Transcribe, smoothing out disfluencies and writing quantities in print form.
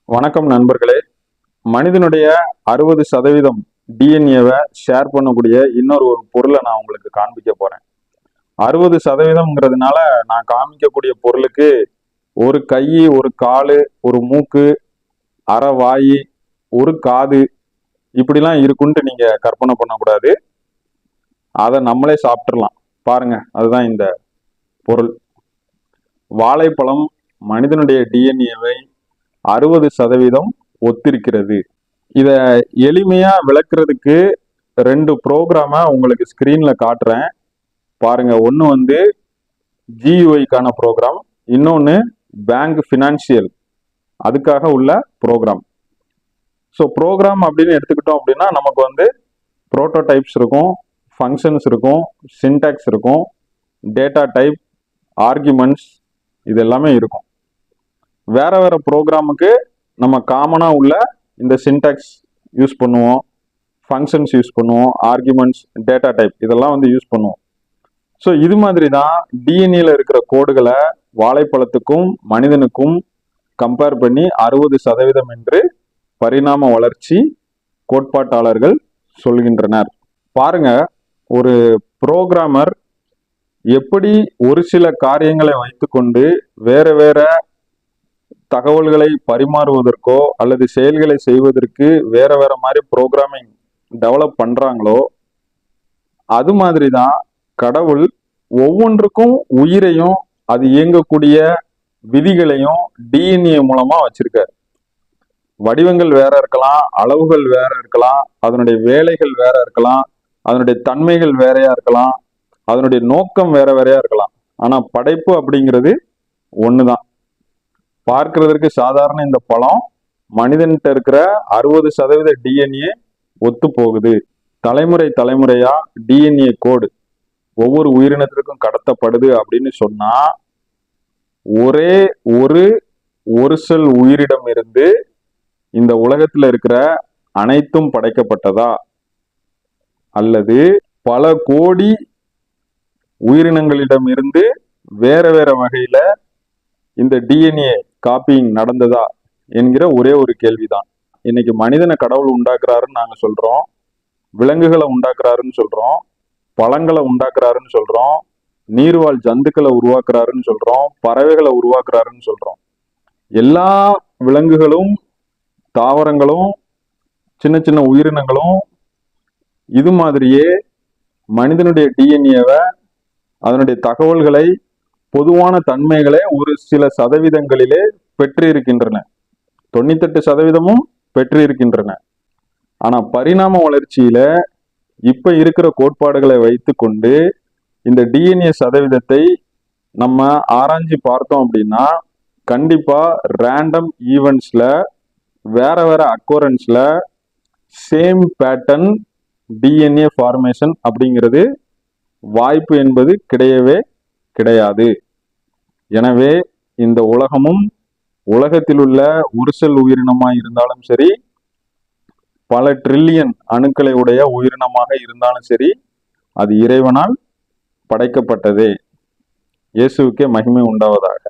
வணக்கம் நண்பர்களே. மனிதனுடைய 60% டிஎன்ஏவை ஷேர் பண்ணக்கூடிய இன்னொரு பொருளை நான் உங்களுக்கு காண்பிக்க போறேன். 60%ங்கிறதுனால நான் காமிக்கக்கூடிய பொருளுக்கு ஒரு கை, ஒரு காலு, ஒரு மூக்கு, அரை வாய், ஒரு காது இப்படிலாம் இருக்குன்ட்டு நீங்க கற்பனை பண்ணக்கூடாது. அதை நம்மளே சாப்பிட்டுறலாம். பாருங்க, அதுதான் இந்த பொருள். வாழைப்பழம் மனிதனுடைய டிஎன்ஏவை 60% ஒத்திருக்கிறது. இத எளிமையா விளக்குறதுக்கு 2 ப்ரோக்ராம உங்களுக்கு ஸ்கிரீன்ல காட்டுறேன் பாருங்க. ஒன்னு GUIக்கான ப்ரோக்ராம், இன்னொன்னு பேங்க் ஃபினான்சியல் அதுக்காக உள்ள ப்ரோக்ராம். ஸோ ப்ரோக்ராம் அப்படின்னு எடுத்துக்கிட்டோம் அப்படின்னா நமக்கு ப்ரோட்டோடைப்ஸ் இருக்கும், ஃபங்க்ஷன்ஸ் இருக்கும், சின்டாக்ஸ் இருக்கும், டேட்டா டைப், ஆர்குமெண்ட்ஸ் இது எல்லாமே இருக்கும். வேற வேற ப்ரோக்ராமுக்கு நம்ம காமனா உள்ள இந்த சின்டாக்ஸ் யூஸ் பண்ணுவோம், ஃபங்க்ஷன்ஸ் யூஸ் பண்ணுவோம், ஆர்குமெண்ட்ஸ், டேட்டா டைப் இதெல்லாம் யூஸ் பண்ணுவோம். ஸோ இது மாதிரி தான் டிஎன்ஏல இருக்கிற கோடுகளை வாழைப்பழத்துக்கும் மனிதனுக்கும் கம்பேர் பண்ணி 60% என்று பரிணாம வளர்ச்சி கோட்பாட்டாளர்கள் சொல்கின்றனர். பாருங்க, ஒரு புரோகிராமர் எப்படி ஒரு சில காரியங்களை வைத்துக்கொண்டு வேற வேற தகவல்களை பரிமாறுவதற்கோ அல்லது செயல்களை செய்வதற்கு வேற வேற மாதிரி ப்ரோக்ராமிங் டெவலப் பண்றாங்களோ, அது மாதிரி தான் கடவுள் ஒவ்வொன்றுக்கும் உயிரையும் அது இயங்கக்கூடிய விதிகளையும் டிஎன்ஏ மூலமா வச்சிருக்காரு. வடிவங்கள் வேற இருக்கலாம், அளவுகள் வேற இருக்கலாம், அதனுடைய வேலைகள் வேற இருக்கலாம், அதனுடைய தன்மைகள் வேறையா இருக்கலாம், அதனுடைய நோக்கம் வேற வேறையா இருக்கலாம். ஆனா படைப்பு அப்படிங்கிறது ஒண்ணுதான். பார்க்கிறதற்கு சாதாரண இந்த பழம் மனிதன்கிட்ட இருக்கிற 60% டிஎன்ஏ ஒத்து போகுது. தலைமுறையா டிஎன்ஏ கோடு ஒவ்வொரு உயிரினத்திற்கும் கடத்தப்படுது அப்படின்னு சொன்னா, ஒரே ஒரு செல் உயிரிடம் இருந்து இந்த உலகத்துல இருக்கிற அனைத்தும் படைக்கப்பட்டதா, அல்லது பல கோடி உயிரினங்களிடம் இருந்து வேற வேற வகையில இந்த டிஎன்ஏ காப்பிங் நடந்ததா என்கிற ஒரே ஒரு கேள்விதான். இன்னைக்கு மனிதனை கடவுள் உண்டாக்குறாருன்னு நாங்க சொல்றோம், விலங்குகளை உண்டாக்குறாருன்னு சொல்றோம், பழங்களை உண்டாக்குறாருன்னு சொல்றோம், நீர்வாழ் ஜந்துக்களை உருவாக்குறாருன்னு சொல்றோம், பறவைகளை உருவாக்குறாருன்னு சொல்றோம். எல்லா விலங்குகளும், தாவரங்களும், சின்ன சின்ன உயிரினங்களும் இது மாதிரியே மனிதனுடைய டிஎன்ஏவை, அதனுடைய தகவல்களை, பொதுவான தன்மைகளை ஒரு சில சதவீதங்களிலே பெற்று இருக்கின்றன. 98% பெற்று இருக்கின்றன. ஆனா பரிணாம வளர்ச்சியில இப்ப இருக்கிற கோட்பாடுகளை வைத்து கொண்டு இந்த டிஎன்ஏ சதவீதத்தை நம்ம ஆராய்ச்சி பார்த்தோம் அப்படின்னா, கண்டிப்பா ரேண்டம் ஈவெண்ட்ஸ்ல வேற வேற அக்கோரன்ஸ்ல சேம் பேட்டர்ன் டிஎன்ஏ ஃபார்மேஷன் அப்படிங்கிறது வாய்ப்பு என்பது கிடையவே கிடையாது. எனவே இந்த உலகமும் உலகத்தில் உள்ள ஒரு செல் உயிரினமாக இருந்தாலும் சரி, பல ட்ரில்லியன் அணுக்களை உடைய உயிரினமாக இருந்தாலும் சரி, அது இறைவனால் படைக்கப்பட்டதே. இயேசுவுக்கே மகிமை உண்டாவதாக.